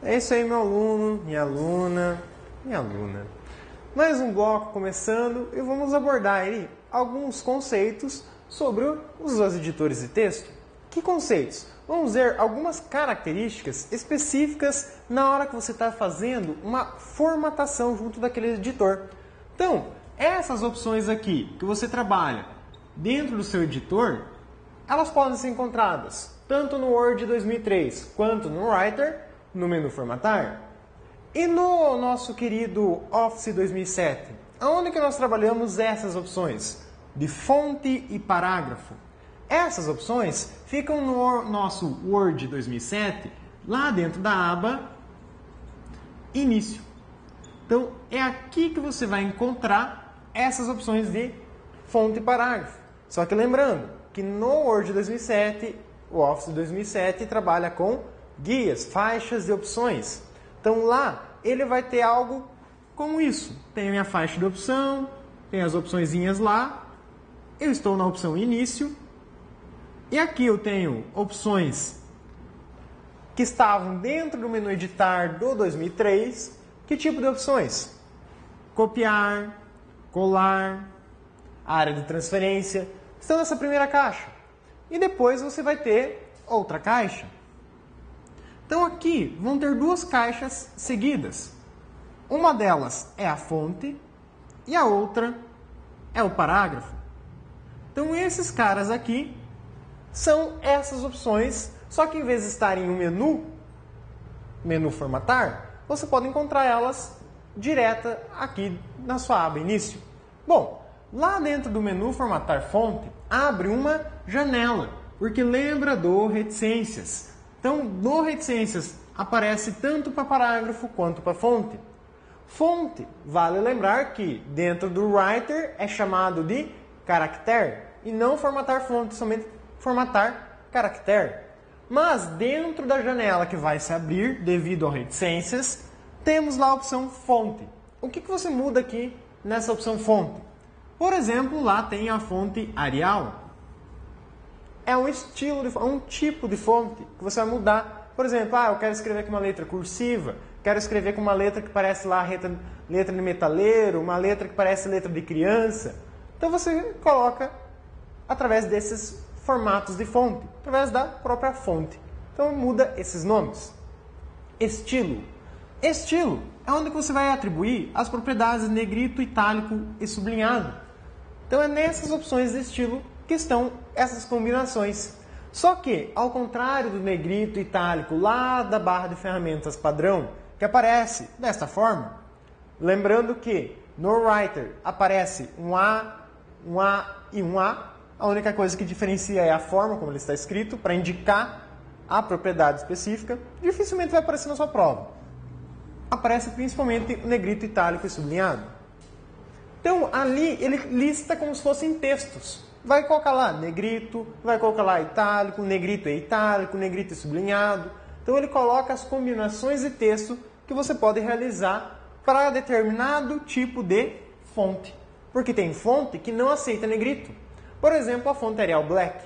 É isso aí, meu aluno, minha aluna, minha aluna. Mais um bloco começando e vamos abordar aí alguns conceitos sobre os editores de texto. Que conceitos? Vamos ver algumas características específicas na hora que você está fazendo uma formatação junto daquele editor. Então, essas opções aqui que você trabalha dentro do seu editor, elas podem ser encontradas tanto no Word 2003 quanto no Writer, no menu Formatar, e no nosso querido Office 2007, onde que nós trabalhamos essas opções de fonte e parágrafo. Essas opções ficam no nosso Word 2007, lá dentro da aba Início. Então, é aqui que você vai encontrar essas opções de fonte e parágrafo. Só que lembrando que no Word 2007, o Office 2007 trabalha com guias, faixas de opções. Então, lá ele vai ter algo como isso. Tem a minha faixa de opção, tem as opçõezinhas lá. Eu estou na opção Início. E aqui eu tenho opções que estavam dentro do menu Editar do 2003. Que tipo de opções? Copiar, colar, área de transferência. Estão nessa primeira caixa. E depois você vai ter outra caixa. Então aqui vão ter duas caixas seguidas. Uma delas é a fonte e a outra é o parágrafo. Então esses caras aqui são essas opções, só que em vez de estarem em um menu Formatar, você pode encontrar elas direta aqui na sua aba Início. Bom, lá dentro do menu Formatar Fonte, abre uma janela, porque lembra do Reticências. Então, no Reticências aparece tanto para parágrafo quanto para fonte. Fonte, vale lembrar que dentro do Writer é chamado de caractere e não formatar fonte, somente formatar caractere. Mas dentro da janela que vai se abrir devido ao Reticências, temos lá a opção fonte. O que você muda aqui nessa opção fonte? Por exemplo, lá tem a fonte Arial. É um um tipo de fonte que você vai mudar. Por exemplo, eu quero escrever com uma letra cursiva, quero escrever com uma letra que parece lá letra de metaleiro, uma letra que parece letra de criança. Então você coloca através desses formatos de fonte, através da própria fonte. Então muda esses nomes. Estilo. Estilo é onde você vai atribuir as propriedades negrito, itálico e sublinhado. Então é nessas opções de estilo que estão essas combinações. Só que, ao contrário do negrito itálico lá da barra de ferramentas padrão, que aparece desta forma, lembrando que no Writer aparece um A e um A, a única coisa que diferencia é a forma como ele está escrito, para indicar a propriedade específica, dificilmente vai aparecer na sua prova. Aparece principalmente o negrito itálico e sublinhado. Então, ali ele lista como se fossem textos. Vai colocar lá negrito, vai colocar lá itálico, negrito é itálico, negrito é sublinhado. Então, ele coloca as combinações de texto que você pode realizar para determinado tipo de fonte. Porque tem fonte que não aceita negrito. Por exemplo, a fonte Arial Black.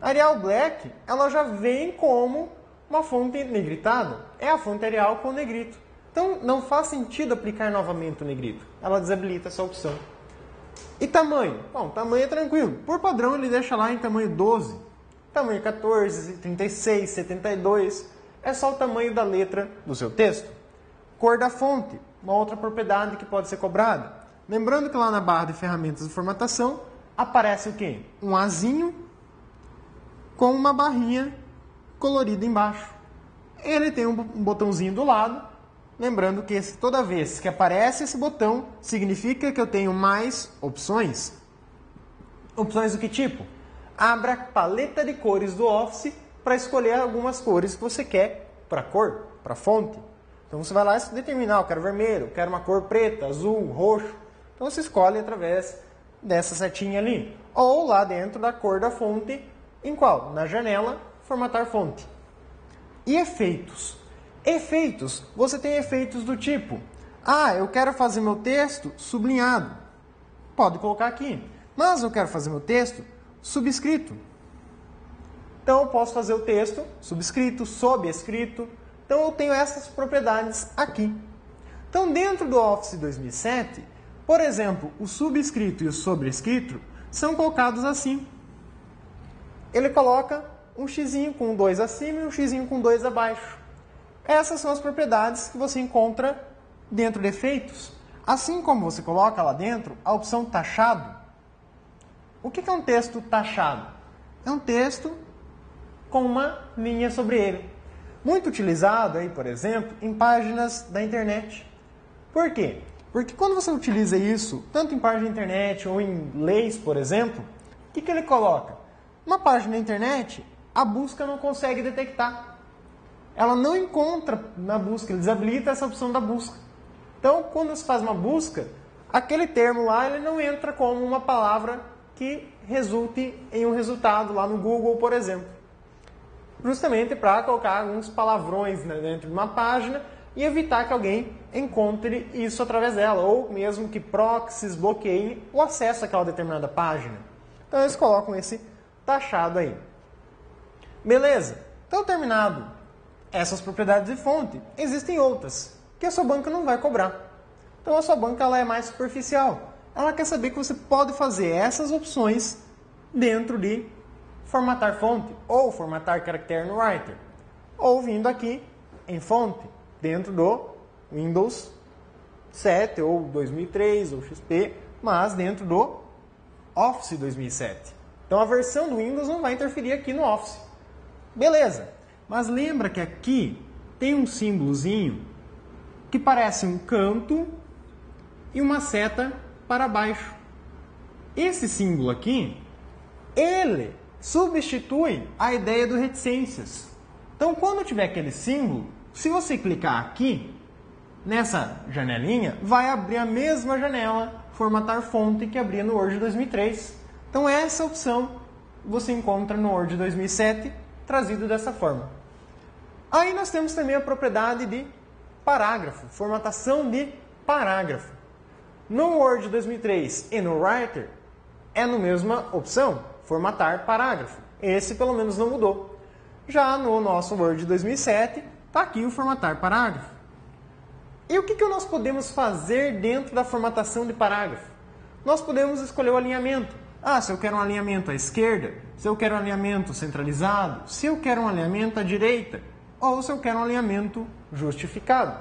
A Arial Black, ela já vem como uma fonte negritada. É a fonte Arial com negrito. Então, não faz sentido aplicar novamente o negrito. Ela desabilita essa opção. E tamanho? Bom, tamanho é tranquilo. Por padrão, ele deixa lá em tamanho 12. Tamanho 14, 36, 72. É só o tamanho da letra do seu texto. Cor da fonte. Uma outra propriedade que pode ser cobrada. Lembrando que lá na barra de ferramentas de formatação, aparece o quê? Um Azinho com uma barrinha colorida embaixo. Ele tem um botãozinho do lado. Lembrando que toda vez que aparece esse botão, significa que eu tenho mais opções. Opções do que tipo? Abra a paleta de cores do Office para escolher algumas cores que você quer para cor, para fonte. Então você vai lá e determinar, eu quero vermelho, eu quero uma cor preta, azul, roxo. Então você escolhe através dessa setinha ali. Ou lá dentro da cor da fonte, em qual? Na janela, formatar fonte. E efeitos. Efeitos, você tem efeitos do tipo, eu quero fazer meu texto sublinhado. Pode colocar aqui. Mas eu quero fazer meu texto subscrito. Então eu posso fazer o texto subscrito, sobrescrito. Então eu tenho essas propriedades aqui. Então dentro do Office 2007, por exemplo, o subscrito e o sobrescrito são colocados assim. Ele coloca um xizinho com 2 acima e um xizinho com 2 abaixo. Essas são as propriedades que você encontra dentro de efeitos. Assim como você coloca lá dentro a opção taxado. O que é um texto taxado? É um texto com uma linha sobre ele. Muito utilizado, aí, por exemplo, em páginas da internet. Por quê? Porque quando você utiliza isso, tanto em página da internet ou em leis, por exemplo, o que ele coloca? Uma página da internet, a busca não consegue detectar. Ela não encontra na busca, ele desabilita essa opção da busca. Então, quando você faz uma busca, aquele termo lá ele não entra como uma palavra que resulte em um resultado lá no Google, por exemplo. Justamente para colocar alguns palavrões dentro de uma página e evitar que alguém encontre isso através dela, ou mesmo que proxies bloqueiem o acesso àquela determinada página. Então eles colocam esse taxado aí. Beleza? Então terminado essas propriedades de fonte, existem outras que a sua banca não vai cobrar. Então a sua banca ela é mais superficial. Ela quer saber que você pode fazer essas opções dentro de formatar fonte ou formatar caractere no Writer, ou vindo aqui em fonte, dentro do Windows 7 ou 2003 ou XP, mas dentro do Office 2007. Então a versão do Windows não vai interferir aqui no Office. Beleza, mas lembra que aqui tem um símbolozinho que parece um canto e uma seta para baixo. Esse símbolo aqui, ele substitui a ideia do reticências. Então, quando tiver aquele símbolo, se você clicar aqui, nessa janelinha, vai abrir a mesma janela, formatar fonte, que abria no Word 2003. Então, essa opção você encontra no Word 2007, trazido dessa forma. Aí nós temos também a propriedade de parágrafo, formatação de parágrafo. No Word 2003 e no Writer, é na mesma opção, formatar parágrafo. Esse pelo menos não mudou. Já no nosso Word 2007, está aqui o formatar parágrafo. E o que nós podemos fazer dentro da formatação de parágrafo? Nós podemos escolher o alinhamento. Se eu quero um alinhamento à esquerda, se eu quero um alinhamento centralizado, se eu quero um alinhamento à direita, ou se eu quero um alinhamento justificado.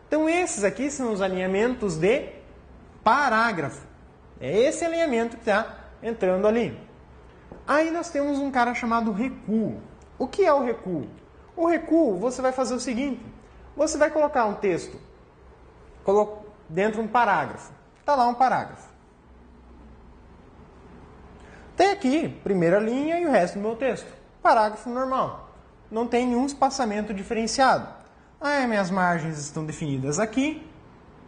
Então esses aqui são os alinhamentos de parágrafo. É esse alinhamento que está entrando ali. Aí nós temos um cara chamado recuo. O que é o recuo? O recuo, você vai fazer o seguinte. Você vai colocar um texto dentro de um parágrafo. Está lá um parágrafo. Tem aqui, primeira linha e o resto do meu texto. Parágrafo normal. Não tem nenhum espaçamento diferenciado. Minhas margens estão definidas aqui,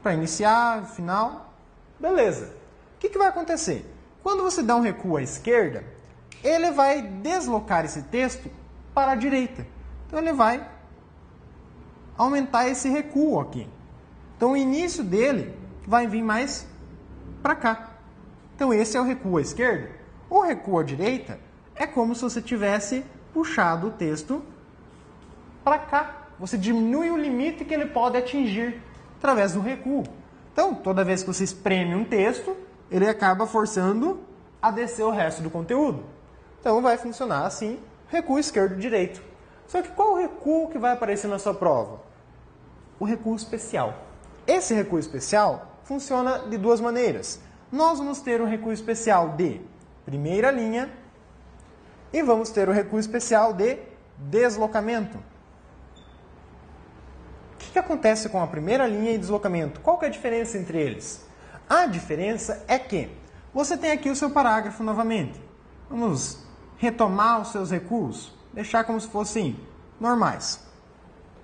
para iniciar, final. Beleza. O que vai acontecer? Quando você dá um recuo à esquerda, ele vai deslocar esse texto para a direita. Então ele vai aumentar esse recuo aqui. Então o início dele vai vir mais para cá. Então esse é o recuo à esquerda. O recuo à direita é como se você tivesse puxado o texto para cá. Você diminui o limite que ele pode atingir através do recuo. Então, toda vez que você espreme um texto, ele acaba forçando a descer o resto do conteúdo. Então, vai funcionar assim, recuo esquerdo e direito. Só que qual o recuo que vai aparecer na sua prova? O recuo especial. Esse recuo especial funciona de duas maneiras. Nós vamos ter um recuo especial de primeira linha e vamos ter o recuo especial de deslocamento. O que acontece com a primeira linha e deslocamento? Qual que é a diferença entre eles? A diferença é que você tem aqui o seu parágrafo novamente. Vamos retomar os seus recuos, deixar como se fossem normais.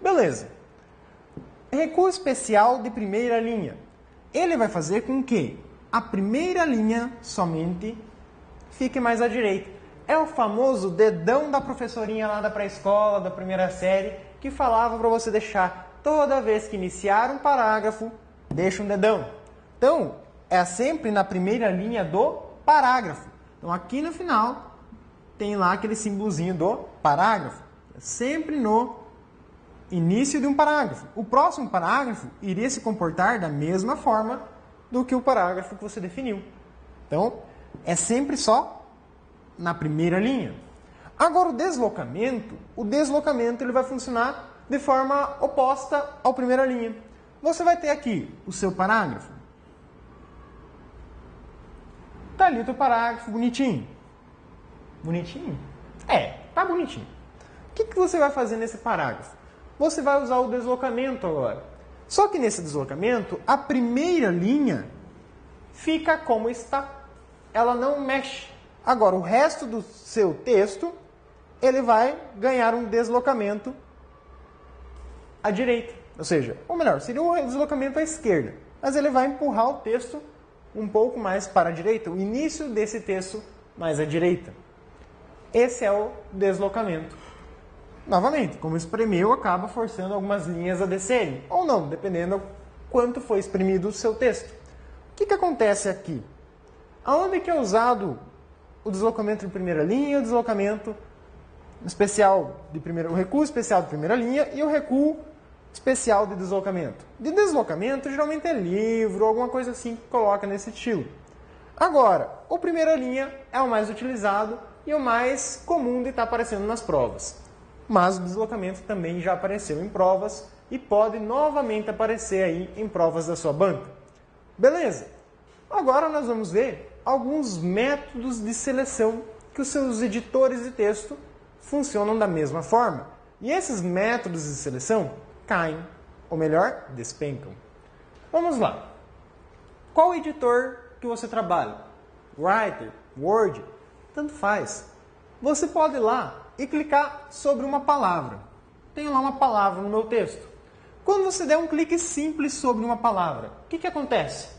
Beleza. Recuo especial de primeira linha. Ele vai fazer com que a primeira linha somente fique mais à direita. É o famoso dedão da professorinha lá da pré-escola, da primeira série, que falava para você deixar toda vez que iniciar um parágrafo, deixa um dedão. Então, é sempre na primeira linha do parágrafo. Então, aqui no final, tem lá aquele símbolozinho do parágrafo. Sempre no início de um parágrafo. O próximo parágrafo iria se comportar da mesma forma do que o parágrafo que você definiu. Então, é sempre só na primeira linha. Agora, o deslocamento ele vai funcionar de forma oposta à primeira linha. Você vai ter aqui o seu parágrafo. Tá ali o teu parágrafo bonitinho. Bonitinho? Tá bonitinho. O que você vai fazer nesse parágrafo? Você vai usar o deslocamento agora. Só que nesse deslocamento, a primeira linha fica como está. Ela não mexe. Agora, o resto do seu texto, ele vai ganhar um deslocamento à direita. Ou seja, ou melhor, seria um deslocamento à esquerda. Mas ele vai empurrar o texto um pouco mais para a direita. O início desse texto mais à direita. Esse é o deslocamento. Novamente, como espremeu, acaba forçando algumas linhas a descerem. Ou não, dependendo do quanto foi exprimido o seu texto. O que acontece aqui? Aonde que é usado o deslocamento de primeira linha, o deslocamento especial de primeira, o recuo especial de primeira linha e o recuo especial de deslocamento? De deslocamento, geralmente é livro, alguma coisa assim que coloca nesse estilo. Agora, o primeira linha é o mais utilizado e o mais comum de estar aparecendo nas provas. Mas o deslocamento também já apareceu em provas e pode novamente aparecer aí em provas da sua banca. Beleza? Agora nós vamos ver alguns métodos de seleção que os seus editores de texto funcionam da mesma forma. E esses métodos de seleção caem, ou melhor, despencam. Vamos lá. Qual editor que você trabalha? Writer, Word, tanto faz. Você pode ir lá e clicar sobre uma palavra. Tenho lá uma palavra no meu texto. Quando você der um clique simples sobre uma palavra, o que acontece?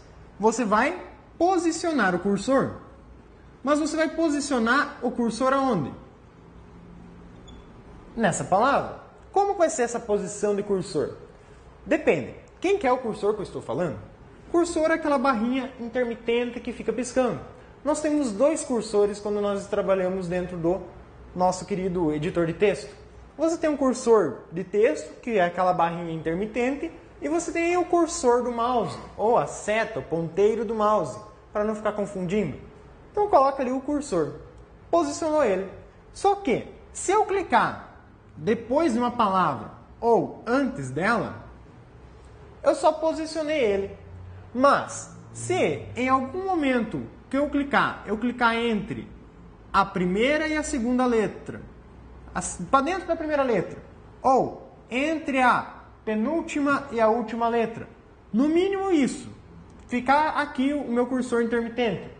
Você vai posicionar o cursor. Mas você vai posicionar o cursor aonde? Nessa palavra. Como vai ser essa posição de cursor? Depende. Quem que é o cursor que eu estou falando? Cursor é aquela barrinha intermitente que fica piscando. Nós temos dois cursores quando nós trabalhamos dentro do nosso querido editor de texto. Você tem um cursor de texto, que é aquela barrinha intermitente, e você tem o cursor do mouse, ou a seta, o ponteiro do mouse, para não ficar confundindo. Então coloca ali o cursor. Posicionou ele. Só que, se eu clicar depois de uma palavra ou antes dela, eu só posicionei ele. Mas, se em algum momento que eu clicar entre a primeira e a segunda letra, para dentro da primeira letra, ou entre a penúltima e a última letra, no mínimo isso, ficar aqui o meu cursor intermitente.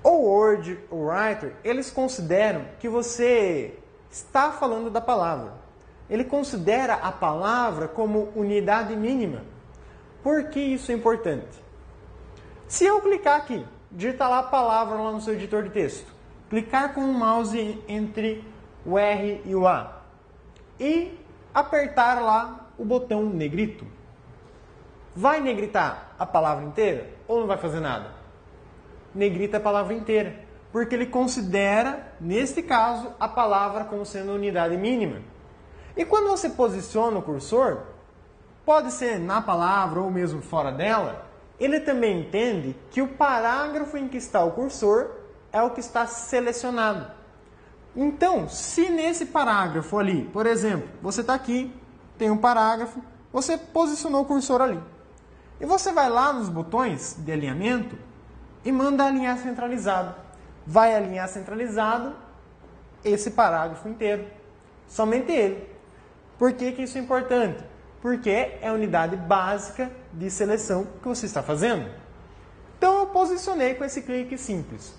O Word, o Writer, eles consideram que você está falando da palavra. Ele considera a palavra como unidade mínima. Por que isso é importante? Se eu clicar aqui, digitar lá a palavra lá no seu editor de texto, clicar com o mouse entre o R e o A e apertar lá o botão negrito, vai negritar a palavra inteira ou não vai fazer nada? Negrita a palavra inteira, porque ele considera, neste caso, a palavra como sendo unidade mínima. E quando você posiciona o cursor, pode ser na palavra ou mesmo fora dela, ele também entende que o parágrafo em que está o cursor é o que está selecionado. Então, se nesse parágrafo ali, por exemplo, você está aqui, tem um parágrafo, você posicionou o cursor ali. E você vai lá nos botões de alinhamento e manda alinhar centralizado. Vai alinhar centralizado esse parágrafo inteiro. Somente ele. Por que isso é importante? Porque é a unidade básica de seleção que você está fazendo. Então eu posicionei com esse clique simples.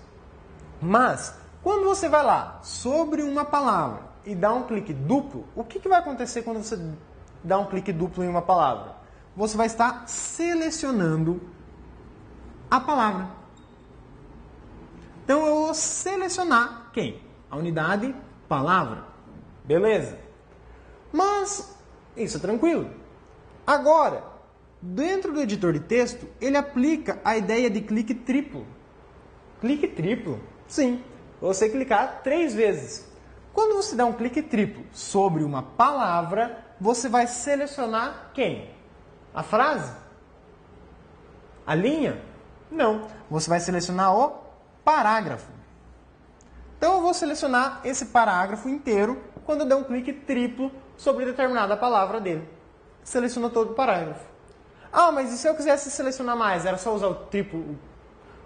Mas, quando você vai lá sobre uma palavra e dá um clique duplo, o que vai acontecer quando você dá um clique duplo em uma palavra? Você vai estar selecionando a palavra. Então eu vou selecionar quem? A unidade palavra. Beleza? Mas isso é tranquilo. Agora, dentro do editor de texto, ele aplica a ideia de clique triplo. Clique triplo? Sim. Você clicar 3 vezes. Quando você dá um clique triplo sobre uma palavra, você vai selecionar quem? A frase? A linha? Não. Você vai selecionar o parágrafo. Então eu vou selecionar esse parágrafo inteiro quando eu der um clique triplo sobre determinada palavra dele. Seleciona todo o parágrafo. Ah, mas e se eu quisesse selecionar mais? Era só usar o triplo,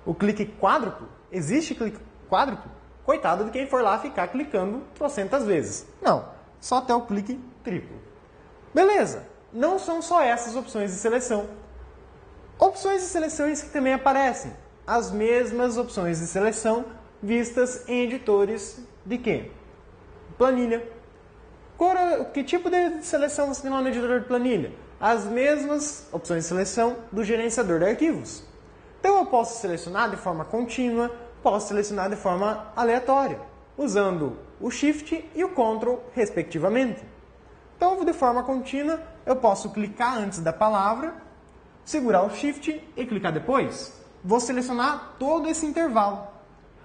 o clique quádruplo? Existe clique quádruplo? Coitado de quem for lá ficar clicando trocentas vezes. Não, só até o clique triplo. Beleza, não são só essas opções de seleção. Opções de seleções que também aparecem. As mesmas opções de seleção vistas em editores de quê? Planilha. Que tipo de seleção você tem lá no editor de planilha? As mesmas opções de seleção do gerenciador de arquivos. Então eu posso selecionar de forma contínua, posso selecionar de forma aleatória, usando o Shift e o Ctrl respectivamente. Então de forma contínua eu posso clicar antes da palavra, segurar o Shift e clicar depois. Vou selecionar todo esse intervalo.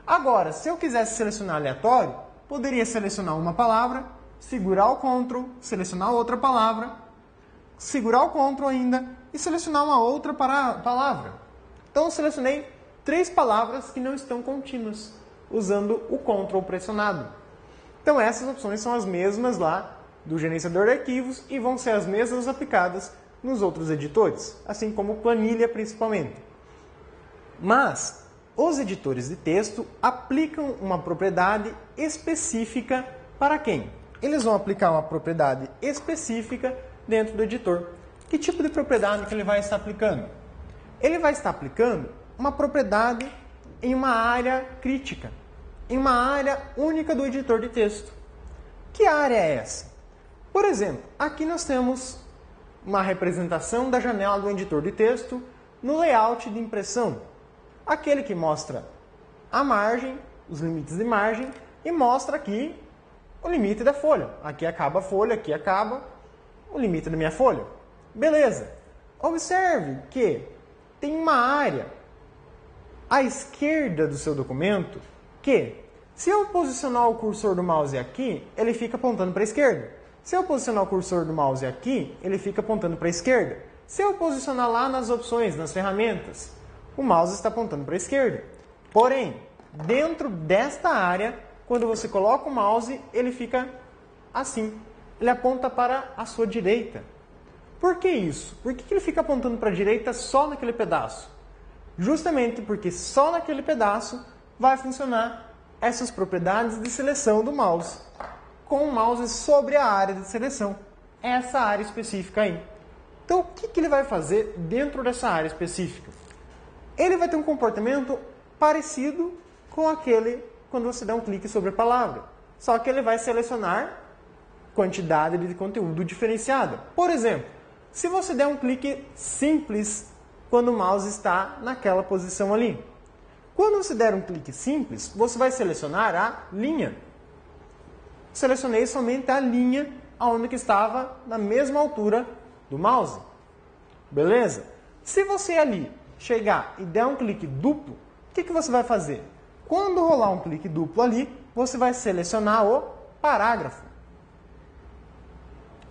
Agora, se eu quisesse selecionar aleatório, poderia selecionar uma palavra, segurar o Ctrl, selecionar outra palavra, segurar o Ctrl ainda e selecionar uma outra palavra. Então eu selecionei 3 palavras que não estão contínuas, usando o Ctrl pressionado. Então essas opções são as mesmas lá do gerenciador de arquivos e vão ser as mesmas aplicadas nos outros editores, assim como planilha principalmente. Mas os editores de texto aplicam uma propriedade específica para quem? Eles vão aplicar uma propriedade específica dentro do editor. Que tipo de propriedade que ele vai estar aplicando? Ele vai estar aplicando uma propriedade em uma área crítica, em uma área única do editor de texto. Que área é essa? Por exemplo, aqui nós temos uma representação da janela do editor de texto no layout de impressão. Aquele que mostra a margem, os limites de margem, e mostra aqui o limite da folha. Aqui acaba a folha, aqui acaba o limite da minha folha. Beleza. Observe que tem uma área à esquerda do seu documento que, se eu posicionar o cursor do mouse aqui, ele fica apontando para a esquerda. Se eu posicionar o cursor do mouse aqui, ele fica apontando para a esquerda. Se eu posicionar lá nas opções, nas ferramentas, o mouse está apontando para a esquerda. Porém, dentro desta área, quando você coloca o mouse, ele fica assim. Ele aponta para a sua direita. Por que isso? Por que ele fica apontando para a direita só naquele pedaço? Justamente porque só naquele pedaço vai funcionar essas propriedades de seleção do mouse, com o mouse sobre a área de seleção, essa área específica aí. Então, o que ele vai fazer dentro dessa área específica? Ele vai ter um comportamento parecido com aquele quando você dá um clique sobre a palavra, só que ele vai selecionar quantidade de conteúdo diferenciada. Por exemplo, se você der um clique simples quando o mouse está naquela posição ali. Quando você der um clique simples, você vai selecionar a linha. Selecionei somente a linha onde que estava na mesma altura do mouse. Beleza? Se você ali chegar e der um clique duplo, o que você vai fazer? Quando rolar um clique duplo ali, você vai selecionar o parágrafo.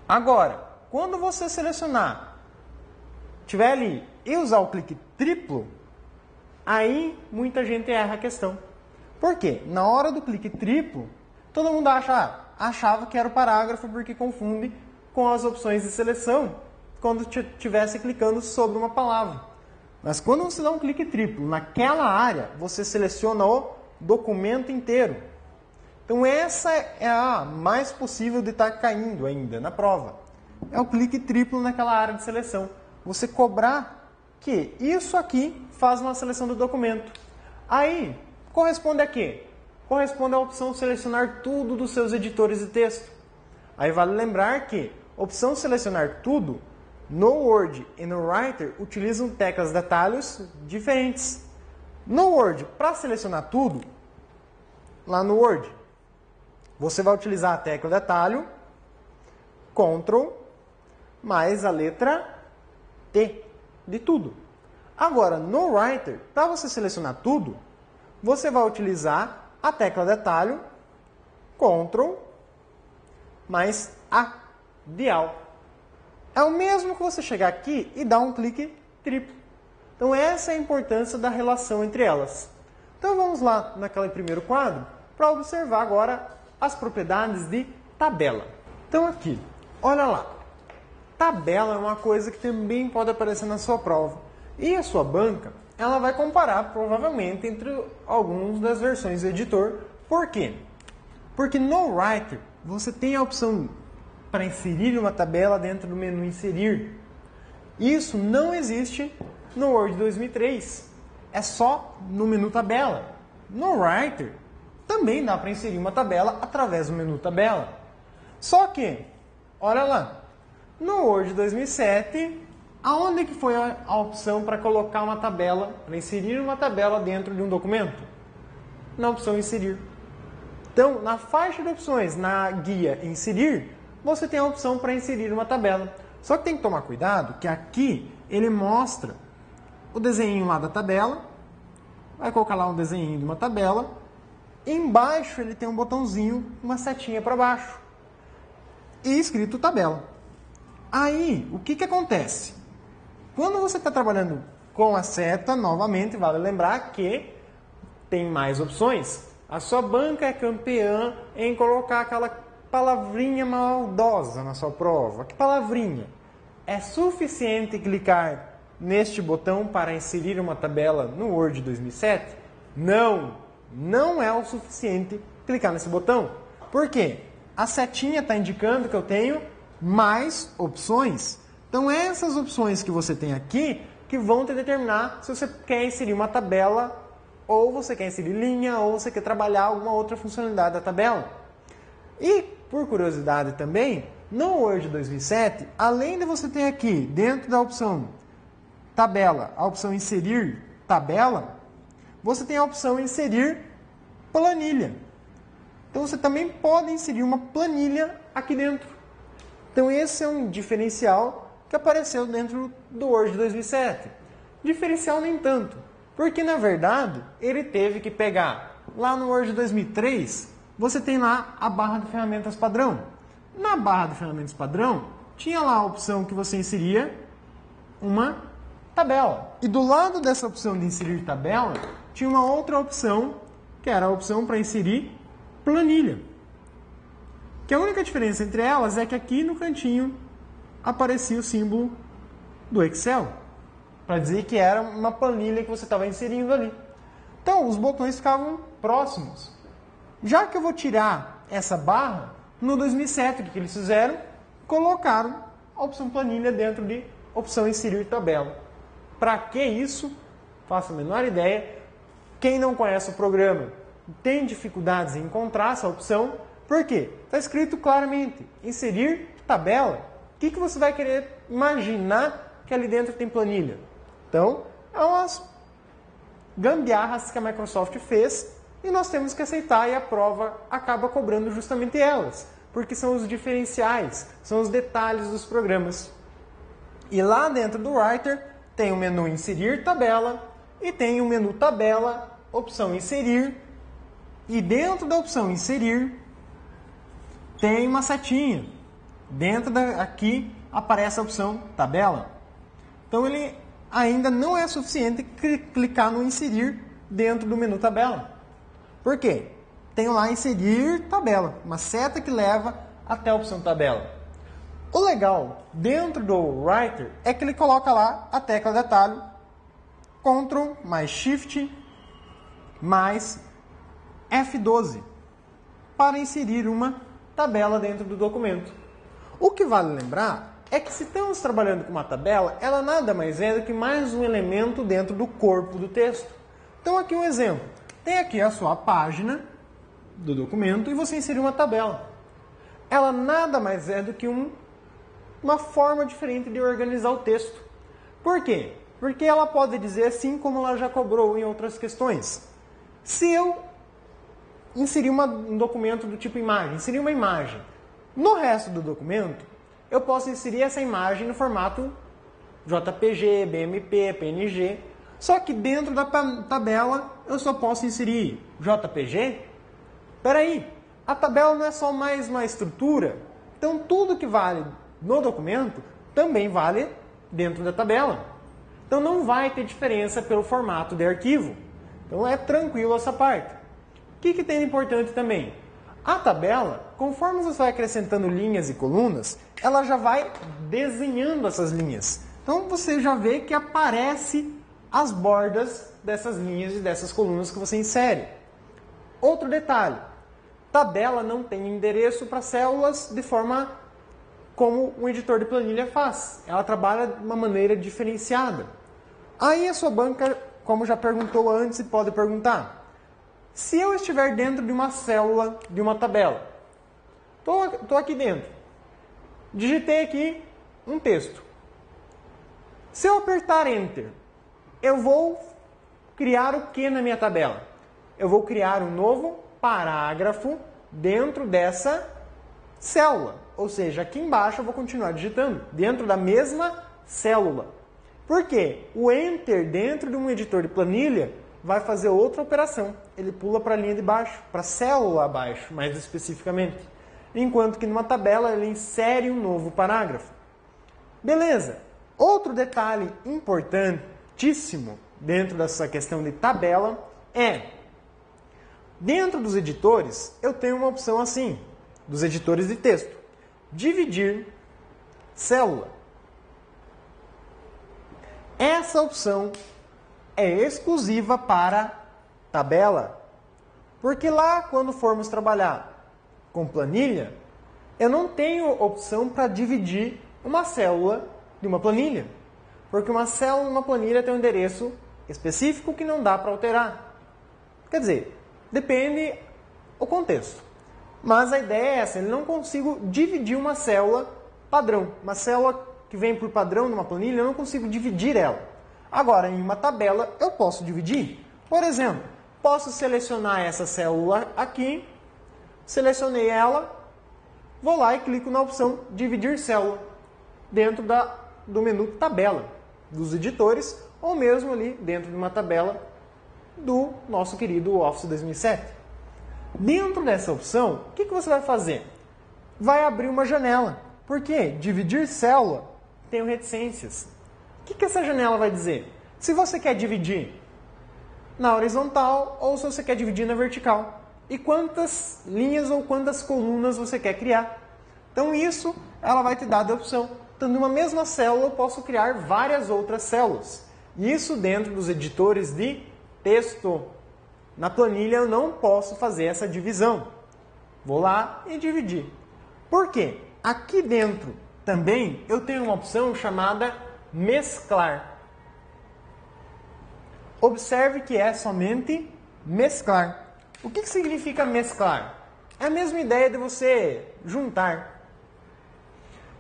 Agora, quando você selecionar, tiver ali e usar o clique triplo, aí muita gente erra a questão. Por quê? Na hora do clique triplo, todo mundo achava que era o parágrafo porque confunde com as opções de seleção quando estivesse clicando sobre uma palavra. Mas quando você dá um clique triplo naquela área, você seleciona o documento inteiro. Então essa é a mais possível de estar caindo ainda na prova. É o clique triplo naquela área de seleção. Você cobrar que isso aqui faz uma seleção do documento. Aí, corresponde a quê? Corresponde à opção selecionar tudo dos seus editores de texto. Aí vale lembrar que a opção selecionar tudo no Word e no Writer utilizam teclas de atalhos diferentes. No Word, para selecionar tudo, lá no Word, você vai utilizar a tecla de atalho Ctrl mais a letra T de tudo. Agora, no Writer, para você selecionar tudo, você vai utilizar a tecla de atalho Ctrl mais A de AL. é o mesmo que você chegar aqui e dar um clique triplo. Então essa é a importância da relação entre elas. Então vamos lá naquele primeiro quadro para observar agora as propriedades de tabela. Então aqui, olha lá. Tabela é uma coisa que também pode aparecer na sua prova. E a sua banca, ela vai comparar provavelmente entre algumas das versões do editor. Por quê? Porque no Writer você tem a opção para inserir uma tabela dentro do menu inserir. Isso não existe no Word 2003. É só no menu tabela. No Writer também dá para inserir uma tabela através do menu tabela. Só que, olha lá, no Word 2007, aonde que foi a opção para colocar uma tabela, para inserir uma tabela dentro de um documento? Na opção inserir. Então, na faixa de opções, na guia inserir, você tem a opção para inserir uma tabela. Só que tem que tomar cuidado que aqui ele mostra o desenho lá da tabela, vai colocar lá um desenho de uma tabela, e embaixo ele tem um botãozinho, uma setinha para baixo, e escrito tabela. Aí, o que que acontece? Quando você está trabalhando com a seta, novamente, vale lembrar que tem mais opções. A sua banca é campeã em colocar aquela palavrinha maldosa na sua prova. Que palavrinha? É suficiente clicar neste botão para inserir uma tabela no Word 2007? Não, não é o suficiente clicar nesse botão. Por quê? A setinha está indicando que eu tenho mais opções. Então essas opções que você tem aqui que vão te determinar se você quer inserir uma tabela, ou você quer inserir linha, ou você quer trabalhar alguma outra funcionalidade da tabela. E, por curiosidade também, no Word 2007, além de você ter aqui, dentro da opção tabela, a opção inserir tabela, você tem a opção inserir planilha. Então você também pode inserir uma planilha aqui dentro. Então esse é um diferencial que apareceu dentro do Word 2007. Diferencial nem tanto, porque na verdade ele teve que pegar lá no Word 2003, você tem lá a barra de ferramentas padrão. Na barra de ferramentas padrão, tinha lá a opção que você inseria uma tabela. E do lado dessa opção de inserir tabela, tinha uma outra opção, que era a opção para inserir planilha. Que a única diferença entre elas é que aqui no cantinho aparecia o símbolo do Excel, para dizer que era uma planilha que você estava inserindo ali. Então, os botões ficavam próximos. Já que eu vou tirar essa barra, no 2007, o que eles fizeram? Colocaram a opção planilha dentro de opção inserir tabela. Para que isso? Faço a menor ideia. Quem não conhece o programa tem dificuldades em encontrar essa opção. Por quê? Está escrito claramente, inserir tabela. O que você vai querer imaginar que ali dentro tem planilha? Então, é umas gambiarras que a Microsoft fez e nós temos que aceitar, e a prova acaba cobrando justamente elas, porque são os diferenciais, são os detalhes dos programas. E lá dentro do Writer tem o menu inserir tabela e tem o menu tabela, opção inserir, e dentro da opção inserir tem uma setinha. Dentro aqui aparece a opção tabela. Então ele ainda não é suficiente clicar no inserir dentro do menu tabela. Por quê? Tem lá inserir tabela, uma seta que leva até a opção tabela. O legal dentro do Writer é que ele coloca lá a tecla de atalho Ctrl mais Shift mais F12 para inserir uma tabela dentro do documento. O que vale lembrar é que se estamos trabalhando com uma tabela, ela nada mais é do que mais um elemento dentro do corpo do texto. Então aqui um exemplo. Tem aqui a sua página do documento e você inseriu uma tabela. Ela nada mais é do que uma forma diferente de organizar o texto. Por quê? Porque ela pode dizer assim como ela já cobrou em outras questões. Se eu inserir um documento do tipo imagem, inserir uma imagem, no resto do documento, eu posso inserir essa imagem no formato JPG, BMP, PNG. Só que dentro da tabela eu só posso inserir JPG? Espera aí, a tabela não é só mais uma estrutura? Então tudo que vale no documento também vale dentro da tabela. Então não vai ter diferença pelo formato de arquivo. Então é tranquilo essa parte. O que tem de importante também? A tabela, conforme você vai acrescentando linhas e colunas, ela já vai desenhando essas linhas. Então você já vê que aparece as bordas dessas linhas e dessas colunas que você insere. Outro detalhe, tabela não tem endereço para células de forma como um editor de planilha faz. Ela trabalha de uma maneira diferenciada. Aí a sua banca, como já perguntou antes, pode perguntar: se eu estiver dentro de uma célula de uma tabela, estou aqui dentro, digitei aqui um texto. Se eu apertar Enter, eu vou criar o que na minha tabela? Eu vou criar um novo parágrafo dentro dessa célula. Ou seja, aqui embaixo eu vou continuar digitando, dentro da mesma célula. Por quê? O Enter dentro de um editor de planilha vai fazer outra operação. Ele pula para a linha de baixo, para a célula abaixo, mais especificamente. Enquanto que numa tabela ele insere um novo parágrafo. Beleza. Outro detalhe importantíssimo dentro dessa questão de tabela é: dentro dos editores eu tenho uma opção assim, dos editores de texto: dividir célula. Essa opção é exclusiva para tabela, porque lá quando formos trabalhar com planilha, eu não tenho opção para dividir uma célula de uma planilha, porque uma célula de uma planilha tem um endereço específico que não dá para alterar. Quer dizer, depende do contexto. Mas a ideia é essa: eu não consigo dividir uma célula padrão. Uma célula que vem por padrão numa planilha, eu não consigo dividir ela. Agora, em uma tabela, eu posso dividir. Por exemplo, posso selecionar essa célula aqui, selecionei ela, vou lá e clico na opção Dividir Célula, dentro do menu Tabela, dos editores, ou mesmo ali dentro de uma tabela do nosso querido Office 2007. Dentro dessa opção, o que você vai fazer? Vai abrir uma janela. Por quê? Dividir célula tem reticências. O que essa janela vai dizer? Se você quer dividir na horizontal ou se você quer dividir na vertical. E quantas linhas ou quantas colunas você quer criar. Então isso ela vai te dar de opção. Então, numa mesma célula eu posso criar várias outras células. Isso dentro dos editores de texto. Na planilha eu não posso fazer essa divisão. Vou lá e dividir. Por quê? Aqui dentro também eu tenho uma opção chamada mesclar. Observe que é somente mesclar. O que significa mesclar? É a mesma ideia de você juntar.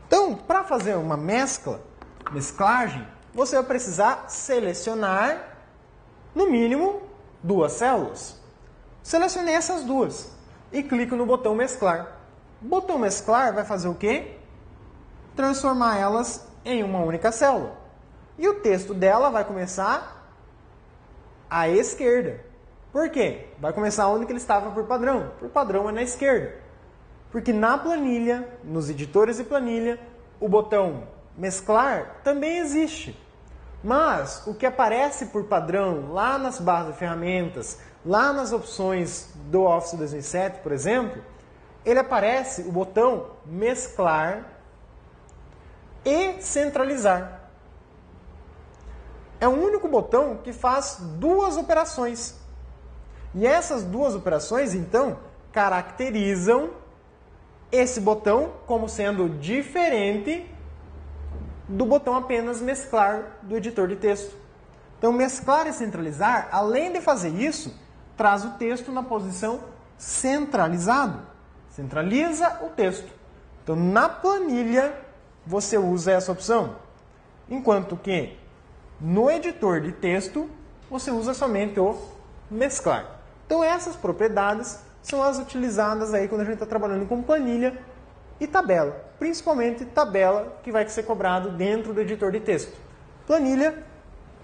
Então, para fazer uma mesclagem, você vai precisar selecionar, no mínimo, 2 células. Selecionei essas 2 e clico no botão mesclar. O botão mesclar vai fazer o quê? Transformar elas em uma única célula. E o texto dela vai começar à esquerda. Por quê? Vai começar onde que ele estava por padrão. Por padrão é na esquerda. Porque na planilha, nos editores de planilha, o botão mesclar também existe. Mas o que aparece por padrão lá nas barras de ferramentas, lá nas opções do Office 2007, por exemplo, ele aparece o botão mesclar e centralizar. É o único botão que faz 2 operações. E essas 2 operações, então, caracterizam esse botão como sendo diferente do botão apenas mesclar do editor de texto. Então, mesclar e centralizar, além de fazer isso, traz o texto na posição centralizado. Centraliza o texto. Então, na planilha, você usa essa opção. Enquanto que no editor de texto, você usa somente o mesclar. Então, essas propriedades são as utilizadas aí quando a gente está trabalhando com planilha e tabela. Principalmente tabela, que vai ser cobrado dentro do editor de texto. Planilha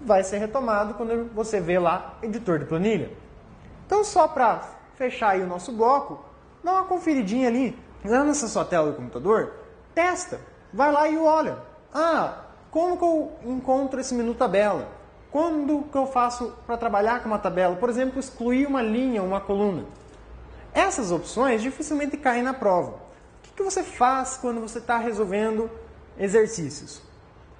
vai ser retomado quando você vê lá editor de planilha. Então, só para fechar aí o nosso bloco, dá uma conferidinha ali, lá nessa sua tela do computador, testa, vai lá e olha. Como que eu encontro esse menu tabela? Quando que eu faço para trabalhar com uma tabela? Por exemplo, excluir uma linha, uma coluna. Essas opções dificilmente caem na prova. O que você faz quando você está resolvendo exercícios?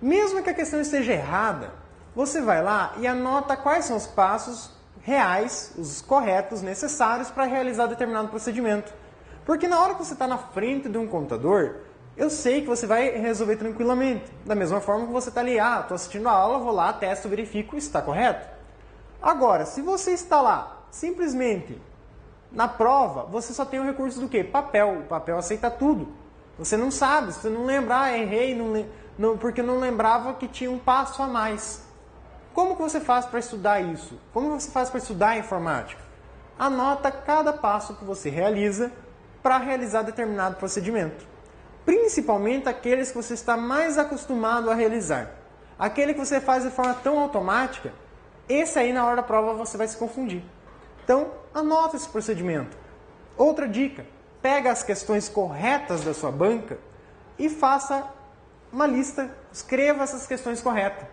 Mesmo que a questão esteja errada, você vai lá e anota quais são os passos reais, os corretos, necessários para realizar determinado procedimento. Porque na hora que você está na frente de um computador, eu sei que você vai resolver tranquilamente. Da mesma forma que você está ali, estou assistindo a aula, vou lá, testo, verifico, isso está correto. Agora, se você está lá, simplesmente, na prova, você só tem o recurso do quê? Papel. O papel aceita tudo. Você não sabe, você não lembra, errei, porque não lembrava que tinha um passo a mais. Como que você faz para estudar isso? Como você faz para estudar a informática? Anota cada passo que você realiza para realizar determinado procedimento. Principalmente aqueles que você está mais acostumado a realizar. Aquele que você faz de forma tão automática, esse aí na hora da prova você vai se confundir. Então, anota esse procedimento. Outra dica, pega as questões corretas da sua banca e faça uma lista, escreva essas questões corretas.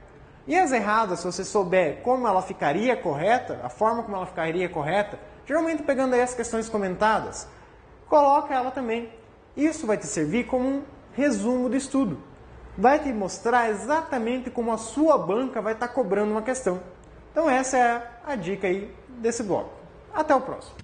E as erradas, se você souber como ela ficaria correta, a forma como ela ficaria correta, geralmente pegando aí as questões comentadas, coloca ela também. Isso vai te servir como um resumo do estudo. Vai te mostrar exatamente como a sua banca vai estar cobrando uma questão. Então essa é a dica aí desse bloco. Até o próximo.